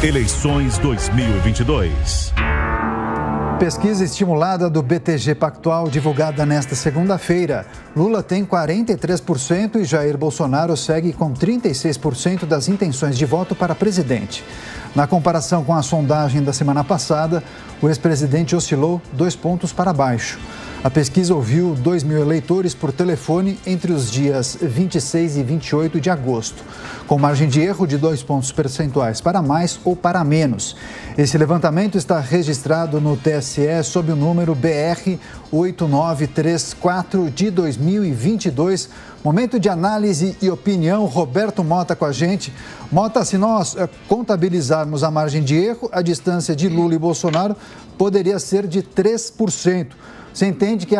Eleições 2022. Pesquisa estimulada do BTG Pactual, divulgada nesta segunda-feira. Lula tem 43% e Jair Bolsonaro segue com 36% das intenções de voto para presidente. Na comparação com a sondagem da semana passada, o ex-presidente oscilou 2 pontos para baixo. A pesquisa ouviu 2 mil eleitores por telefone entre os dias 26 e 28 de agosto, com margem de erro de 2 pontos percentuais para mais ou para menos. Esse levantamento está registrado no TSE sob o número BR 8934 de 2022. Momento de análise e opinião. Roberto Mota com a gente. Mota, se nós contabilizarmos a margem de erro, a distância de Lula e Bolsonaro poderia ser de 3%. Você entende que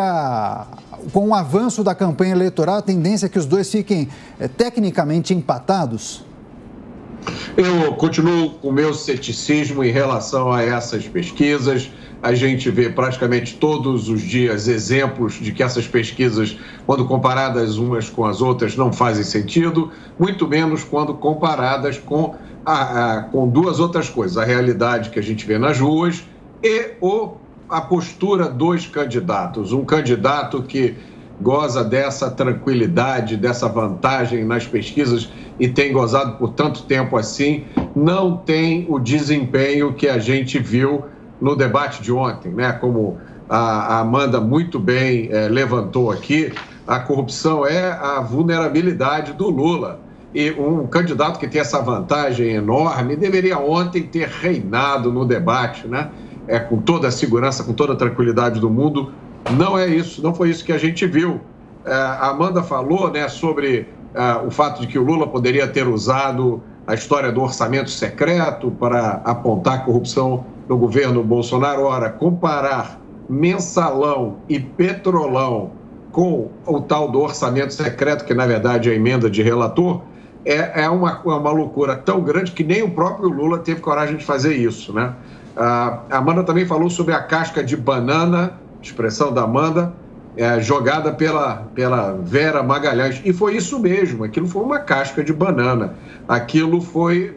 com o avanço da campanha eleitoral, a tendência é que os dois fiquem tecnicamente empatados? Eu continuo com o meu ceticismo em relação a essas pesquisas. A gente vê praticamente todos os dias exemplos de que essas pesquisas, quando comparadas umas com as outras, não fazem sentido, muito menos quando comparadas com duas outras coisas: a realidade que a gente vê nas ruas e a postura dos candidatos. Um candidato que goza dessa tranquilidade, dessa vantagem nas pesquisas e tem gozado por tanto tempo assim, não tem o desempenho que a gente viu no debate de ontem, né? Como a Amanda muito bem levantou aqui, a corrupção é a vulnerabilidade do Lula. E um candidato que tem essa vantagem enorme deveria ontem ter reinado no debate, né? Com toda a segurança, com toda a tranquilidade do mundo. Não é isso, não foi isso que a gente viu. A Amanda falou, né, sobre o fato de que o Lula poderia ter usado a história do orçamento secreto para apontar corrupção no governo Bolsonaro. Ora, comparar mensalão e petrolão com o tal do orçamento secreto, que na verdade é a emenda de relator, é uma loucura tão grande que nem o próprio Lula teve coragem de fazer isso, né? A Amanda também falou sobre a casca de banana, expressão da Amanda, jogada pela Vera Magalhães. E foi isso mesmo, aquilo foi uma casca de banana. Aquilo foi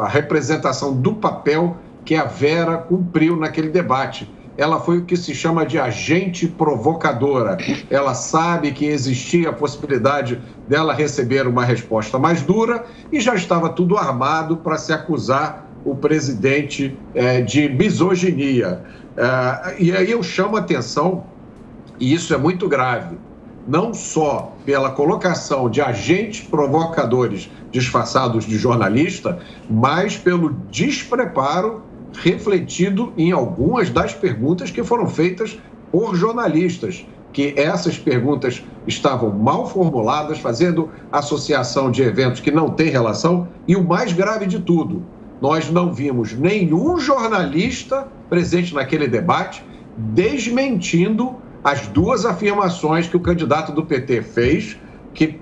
a representação do papel que a Vera cumpriu naquele debate. Ela foi o que se chama de agente provocadora. Ela sabe que existia a possibilidade dela receber uma resposta mais dura e já estava tudo armado para se acusar o presidente de misoginia. E aí eu chamo a atenção, e isso é muito grave, não só pela colocação de agentes provocadores disfarçados de jornalista, mas pelo despreparo refletido em algumas das perguntas que foram feitas por jornalistas, que essas perguntas estavam mal formuladas, fazendo associação de eventos que não têm relação, e o mais grave de tudo, nós não vimos nenhum jornalista presente naquele debate desmentindo as duas afirmações que o candidato do PT fez, que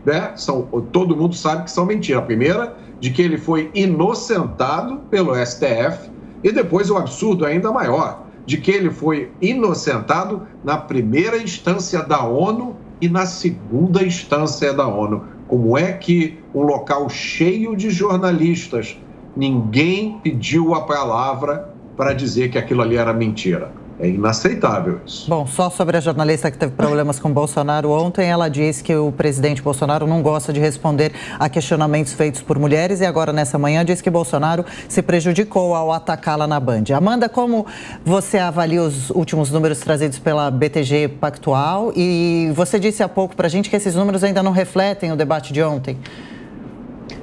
todo mundo sabe que são mentiras. A primeira, de que ele foi inocentado pelo STF, e depois o absurdo ainda maior, de que ele foi inocentado na primeira instância da ONU e na segunda instância da ONU. Como é que um local cheio de jornalistas, ninguém pediu a palavra para dizer que aquilo ali era mentira? É inaceitável isso. Bom, só sobre a jornalista que teve problemas com Bolsonaro ontem, ela disse que o presidente Bolsonaro não gosta de responder a questionamentos feitos por mulheres e agora nessa manhã disse que Bolsonaro se prejudicou ao atacá-la na Band. Amanda, como você avalia os últimos números trazidos pela BTG Pactual? E você disse há pouco para a gente que esses números ainda não refletem o debate de ontem.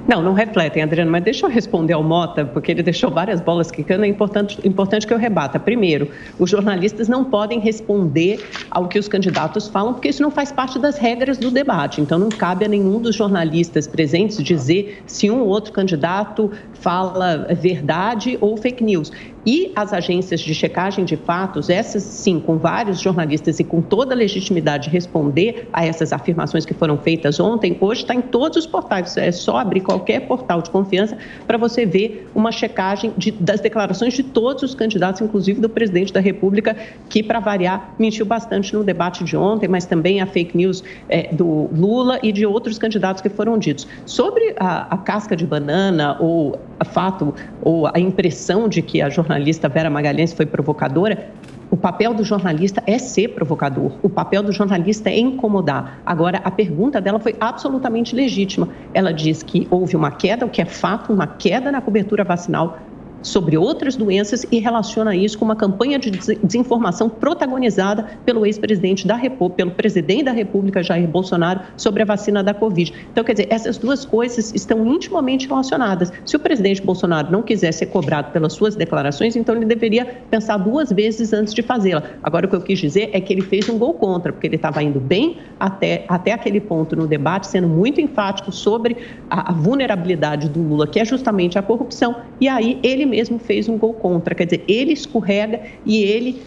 Não refletem, Adriano, mas deixa eu responder ao Mota, porque ele deixou várias bolas quicando, é importante que eu rebata. Primeiro, os jornalistas não podem responder ao que os candidatos falam, porque isso não faz parte das regras do debate. Então, não cabe a nenhum dos jornalistas presentes dizer se um ou outro candidato fala verdade ou fake news. E as agências de checagem de fatos, essas sim, com vários jornalistas e com toda a legitimidade de responder a essas afirmações que foram feitas ontem, hoje está em todos os portais. É só abrir qualquer portal de confiança para você ver uma checagem das declarações de todos os candidatos, inclusive do presidente da República, que, para variar, mentiu bastante no debate de ontem, mas também a fake news do Lula e de outros candidatos que foram ditos. Sobre a casca de banana ou fato ou a impressão de que a jornalista Vera Magalhães foi provocadora. O papel do jornalista é ser provocador, o papel do jornalista é incomodar. Agora, a pergunta dela foi absolutamente legítima. Ela diz que houve uma queda, o que é fato, uma queda na cobertura vacinal sobre outras doenças e relaciona isso com uma campanha de desinformação protagonizada pelo ex-presidente da República, pelo presidente da República, Jair Bolsonaro, sobre a vacina da Covid. Então, quer dizer, essas duas coisas estão intimamente relacionadas. Se o presidente Bolsonaro não quiser ser cobrado pelas suas declarações, então ele deveria pensar duas vezes antes de fazê-la. Agora, o que eu quis dizer é que ele fez um gol contra, porque ele estava indo bem até aquele ponto no debate, sendo muito enfático sobre a vulnerabilidade do Lula, que é justamente a corrupção, e aí ele mesmo fez um gol contra, quer dizer, ele escorrega e ele,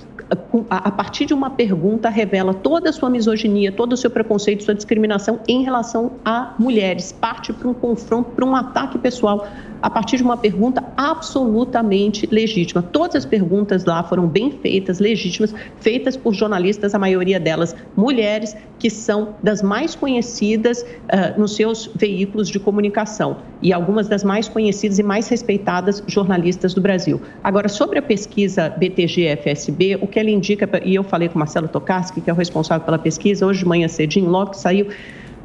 a partir de uma pergunta, revela toda a sua misoginia, todo o seu preconceito, sua discriminação em relação a mulheres, parte para um confronto, para um ataque pessoal, a partir de uma pergunta absolutamente legítima. Todas as perguntas lá foram bem feitas, legítimas, feitas por jornalistas, a maioria delas mulheres, que são das mais conhecidas nos seus veículos de comunicação e algumas das mais conhecidas e mais respeitadas jornalistas do Brasil. Agora, sobre a pesquisa BTG-FSB, o que ela indica, e eu falei com o Marcelo Tokarski, que é o responsável pela pesquisa, hoje de manhã cedinho, logo que saiu,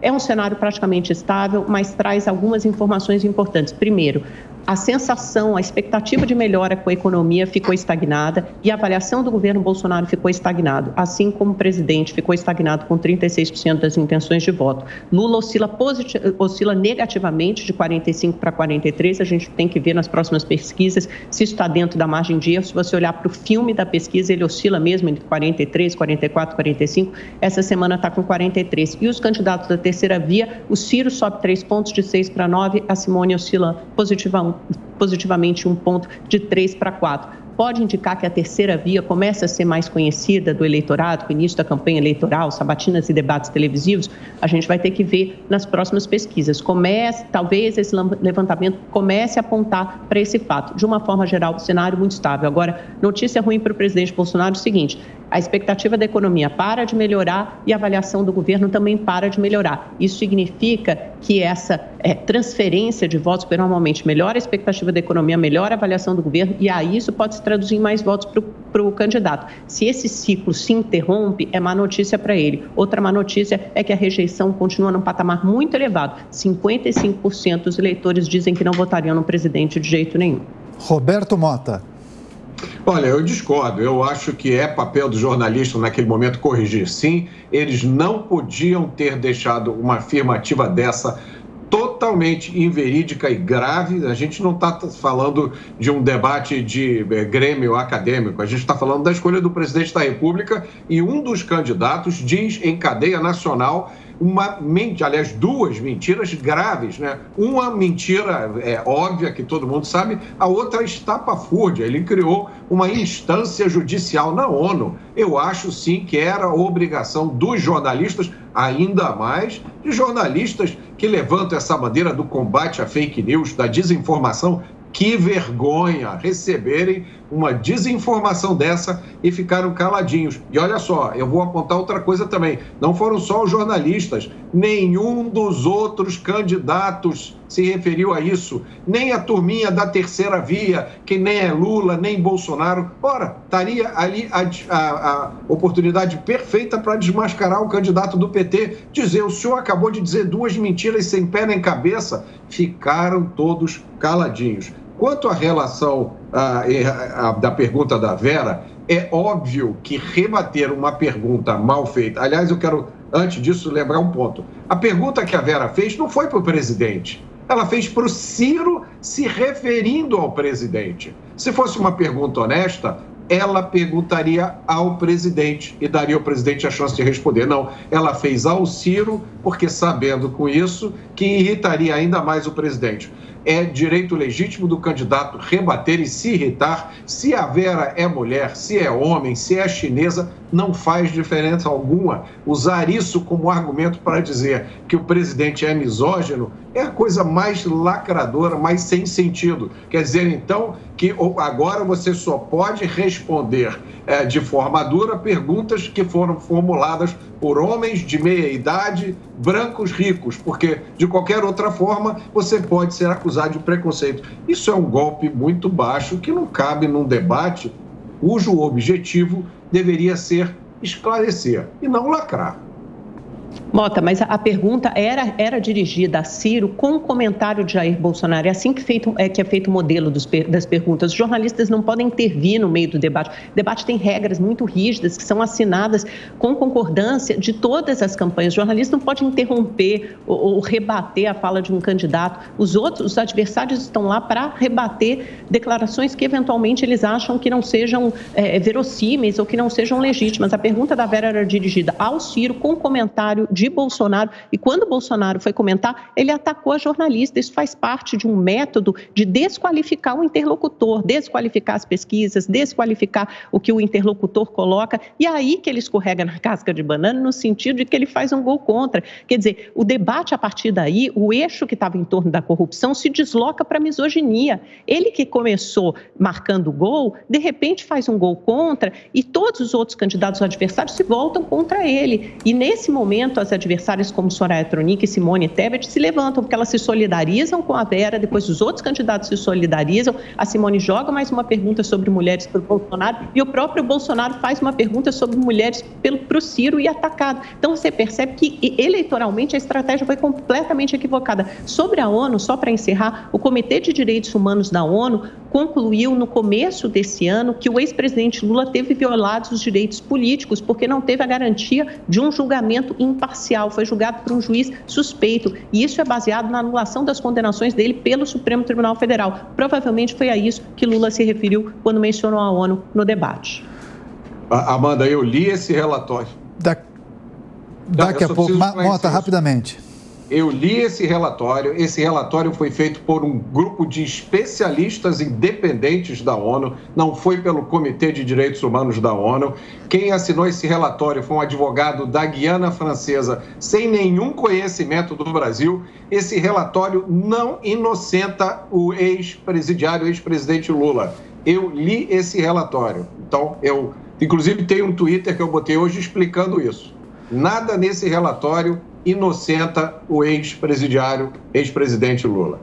é um cenário praticamente estável, mas traz algumas informações importantes. Primeiro, a sensação, a expectativa de melhora com a economia ficou estagnada e a avaliação do governo Bolsonaro ficou estagnado, assim como o presidente ficou estagnado com 36% das intenções de voto. Lula oscila negativamente de 45 para 43, a gente tem que ver nas próximas pesquisas se isso está dentro da margem de erro. Se você olhar para o filme da pesquisa, ele oscila mesmo entre 43, 44, 45, essa semana está com 43. E os candidatos da terceira via, o Ciro sobe 3 pontos de 6 para 9, a Simone oscila positivamente 1 ponto de 3 para 4. Pode indicar que a terceira via começa a ser mais conhecida do eleitorado, com o início da campanha eleitoral, sabatinas e debates televisivos. A gente vai ter que ver nas próximas pesquisas. Talvez esse levantamento comece a apontar para esse fato. De uma forma geral, o cenário muito estável. Agora, notícia ruim para o presidente Bolsonaro é o seguinte: a expectativa da economia para de melhorar e a avaliação do governo também para de melhorar. Isso significa que essa transferência de votos, que normalmente melhora a expectativa da economia, melhora a avaliação do governo, e aí isso pode se traduzir em mais votos para o candidato. Se esse ciclo se interrompe, é má notícia para ele. Outra má notícia é que a rejeição continua num patamar muito elevado. 55% dos eleitores dizem que não votariam no presidente de jeito nenhum. Roberto Mota. Olha, eu discordo. Eu acho que é papel do jornalista naquele momento corrigir. Sim, eles não podiam ter deixado uma afirmativa dessa totalmente inverídica e grave. A gente não está falando de um debate de grêmio acadêmico, a gente está falando da escolha do presidente da República e um dos candidatos diz em cadeia nacional duas mentiras graves, né? Uma mentira óbvia, que todo mundo sabe, a outra estapafúrdia. Ele criou uma instância judicial na ONU. Eu acho sim que era obrigação dos jornalistas, ainda mais de jornalistas que levantam essa bandeira do combate à fake news, da desinformação. Que vergonha receberem uma desinformação dessa e ficaram caladinhos. E olha só, eu vou apontar outra coisa também. Não foram só os jornalistas, nenhum dos outros candidatos se referiu a isso. Nem a turminha da terceira via, que nem é Lula, nem Bolsonaro. Ora, estaria ali a oportunidade perfeita para desmascarar o candidato do PT. Dizer, o senhor acabou de dizer 2 mentiras sem pé nem cabeça. Ficaram todos caladinhos. Quanto à relação da pergunta da Vera, é óbvio que rebater uma pergunta mal feita... Aliás, eu quero, antes disso, lembrar um ponto. A pergunta que a Vera fez não foi para o presidente. Ela fez para o Ciro, se referindo ao presidente. Se fosse uma pergunta honesta, ela perguntaria ao presidente e daria ao presidente a chance de responder. Não, ela fez ao Ciro, porque sabendo com isso que irritaria ainda mais o presidente. É direito legítimo do candidato rebater e se irritar. Se a Vera é mulher, se é homem, se é chinesa, não faz diferença alguma. Usar isso como argumento para dizer que o presidente é misógino é a coisa mais lacradora, mais sem sentido. Quer dizer, então, que agora você só pode responder de forma dura perguntas que foram formuladas por homens de meia idade, brancos ricos, porque de qualquer outra forma você pode ser acusado de preconceito. Isso é um golpe muito baixo que não cabe num debate cujo objetivo deveria ser esclarecer e não lacrar. Mota, mas a pergunta era dirigida a Ciro com o comentário de Jair Bolsonaro. É assim que é feito o modelo das perguntas. Os jornalistas não podem intervir no meio do debate. O debate tem regras muito rígidas que são assinadas com concordância de todas as campanhas. O jornalista não pode interromper ou rebater a fala de um candidato. Os adversários estão lá para rebater declarações que eventualmente eles acham que não sejam verossímeis ou que não sejam legítimas. A pergunta da Vera era dirigida ao Ciro com comentário de Bolsonaro, e quando Bolsonaro foi comentar, ele atacou a jornalista. Isso faz parte de um método de desqualificar o interlocutor, desqualificar as pesquisas, desqualificar o que o interlocutor coloca, e é aí que ele escorrega na casca de banana, no sentido de que ele faz um gol contra. Quer dizer, o debate a partir daí, o eixo que estava em torno da corrupção se desloca para a misoginia. Ele que começou marcando gol, de repente faz um gol contra, e todos os outros candidatos adversários se voltam contra ele. E nesse momento, as adversárias como Soraya Tronic e Simone Tebet se levantam, porque elas se solidarizam com a Vera, depois os outros candidatos se solidarizam, a Simone joga mais uma pergunta sobre mulheres para o Bolsonaro, e o próprio Bolsonaro faz uma pergunta sobre mulheres para o Ciro e atacado. Então você percebe que eleitoralmente a estratégia foi completamente equivocada. Sobre a ONU, só para encerrar, o Comitê de Direitos Humanos da ONU concluiu no começo desse ano que o ex-presidente Lula teve violados os direitos políticos porque não teve a garantia de um julgamento imparcial, foi julgado por um juiz suspeito, e isso é baseado na anulação das condenações dele pelo Supremo Tribunal Federal. Provavelmente foi a isso que Lula se referiu quando mencionou a ONU no debate. Amanda, eu li esse relatório. Daqui a pouco, Mota, rapidamente. Eu li esse relatório foi feito por um grupo de especialistas independentes da ONU, não foi pelo Comitê de Direitos Humanos da ONU. Quem assinou esse relatório foi um advogado da Guiana Francesa, sem nenhum conhecimento do Brasil. Esse relatório não inocenta o ex-presidente Lula. Eu li esse relatório, então inclusive tem um Twitter que eu botei hoje explicando isso. Nada nesse relatório inocenta o ex-presidente Lula.